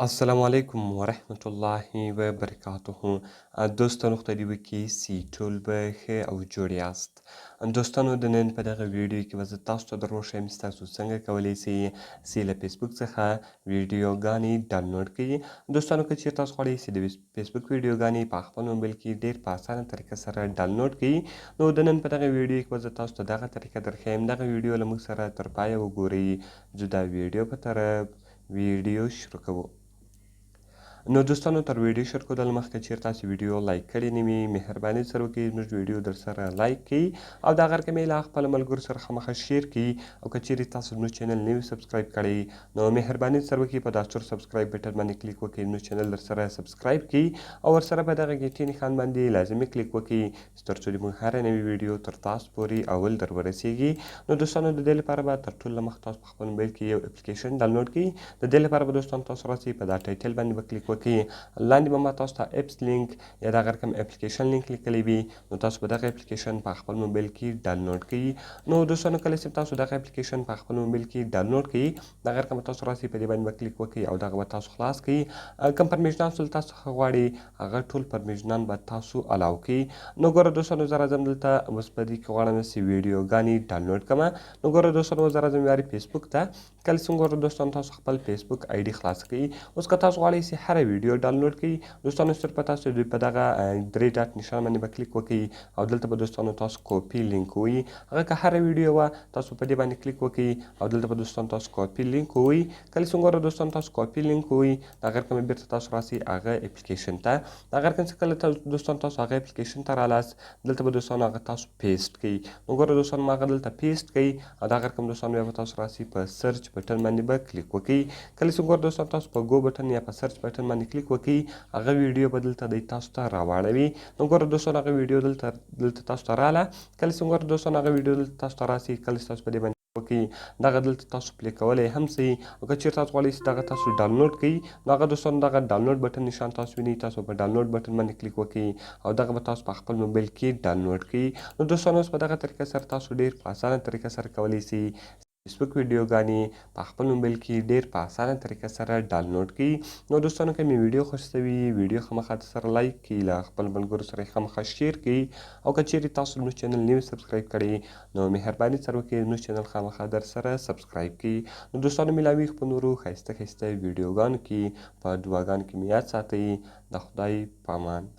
السلام علیکم ورحمت الله وبرکاته. دوستانو خدای دې وکړي چې ټول به ښه او جوړ یاست. دوستانو د نن په دغه ویډیو کې به زه تاسو ته در وښیم چې تاسو څنګه کولی سئ چې له فیسبوک څخه ویډیوګانې ډاونلوډ کړئ. دوستانو که چیرې تاسو غواړئ چې د فیسبوک ویډیوګانې په خپل موبایل کې ډېر په اسانه طریقه سره ډاونلوډ کړئ، نو د نن په دغه ویډیو کې به زه تاسو ته دغه طریقه درښیم. دغه ویډیو له موږ سره تر پایه وګورئ. زه دا ویډیو په طرف ویډیو شروع کوو. نو دوستانو تر ویډیو شروع کولو مخکې چیرې تاسو ویډیو لایک کړې نه وي، مهرباني سره وکړئ زموږ ویډیو در سره لایک کړئ او دغه رقم یې له خپلو ملګرو سره خامخا شیر کړئ. او که چیرې تاسو زموږ چینل نه وي سبسکرایب کړی، نو مهرباني سره وکړئ په دا سور سبسکرایب بټن باندې کلیک وکړئ، زموږ چینل در سره سبسکرایب کړئ او ورسره په دغه ګیټې نښان باندې لازمي کلیک وکړئ تر څو زموږ هره نوې ویډیو تر تاسو پورې اول در ورسیږي. نو دوستانو د دې لپاره به تر ټولو مخکې تاسو په خپل موبایل کې یو اپلیکیشن ډاونلوډ کړئ. د دې لپاره به دوستانو تاسو راسئ په دا ټایټل باندې به کلیک وکړئ. لاندې به ما تاسو ته اپس لینک یا دغه رقم اپلیکیشن لینک لیکلی وي، نو تاسو به دغه اپلیکیشن په خپل موبایل کې ډاونلوډ کړئ. نو دوستانو کله چې تاسو دغه اپلیکیشن په خپل موبایل کې ډاونلوډ کړئ، دغه رقم تاسو راسئ په دې باندې به کلیک وکړئ او دغه به تاسو خلاص کړئ. کوم پرمیشنان چې تاسو څخه غواړي هغه ټول پرمیشنان به تاسو الاو کړئ. نو ګوره دوستانو زه راځم دلته اوس په دې کې غواړم چې ویډیوګانې ډاونلوډ کړم. نو ګوره دوستانو زه راځم یارې فیسبوک ته. کله چې ګوره دوستانو تاسو خپل فیسبوک آی ډي خلاص کړئ، اوس که تاسو غواړئ چې هره ویډیو ډاونلوډ کړئ، دوستانو صرف په تاسو په دغه درې ډاټ نښان باندې به کلیک وکړئ او دلته به دوستانو تاسو کاپي لینک ووایي. هغه که هره ویډیو وه تاسو په دې باندې کلیک وکړئ او دلته به دوستانو تاسو کاپي لینک ووایي. کله چې ګوره دوستانو تاسو کاپي لینک ووایي، دغه رقم بیرته تاسو راسئ هغه اپلیکیشن ته. دغه رقم چې کله دوستانو تاسو هغه اپلیکیشن ته رالاست، دلته به دوستانو هغه تاسو پیسټ کړئ. نو ګوره دوستانو ما هغه دلته پیسټ کړئ او دغه رقم دوستانو بیا به تاسو راسئ په سرچ بټن باندې به کلیک وکړئ. کله چې ګوره دوستانو تاسو په ګو بټن یا په سرچ بټن باندې کلیک وکړئ، هغه ویډیو به دلته دی تاسو ته راواړوي. نو ګوره دوستانو هغه ویډیو دلته تاسو ته راغله. کله چې ګوره دوستانو هغه ویډیو دلته تاسو ته راسي، کله چې تاسو په دې باندې وکړئ، دغه دلته تاسو پلی کولی هم سئ. او که چیرې تاسو غواړئ چې دغه تاسو ډاونلوډ کړئ، نو هغه دوستانو دغه ډاونلوډ بټن نښان تاسو وینئ، تاسو په ډاونلوډ بټن باندې کلیک وکړئ او دغه به تاسو په خپل موبایل کې ډاونلوډ کړئ. نو دوستانو اوس په دغه طریقه سره تاسو ډېر په اسانه طریقه سره کولی سئ فیسبوک ویډیوګانې په خپل موبایل کې ډېر په اسانه طریقه سره ډاونلوډ کړئ. نو دوستانو که مې ویډیو خوښ سوي ویډیو خامخا سره لایک کړئ، له خپل ملګرو سره یې خامخا شیر کړئ. او که چیرې تاسو زموږ چینل نه وي سبسکرایب کړی، نو مهرباني سره وکړئ زموږ چینل خامخا در سره سبسکرایب کړئ. نو دوستانو میلاویږو په نورو ښایسته ښایسته ویډیوګانو کې، په دعاګانو کې مې یاد ساتئ. د خدای په امان.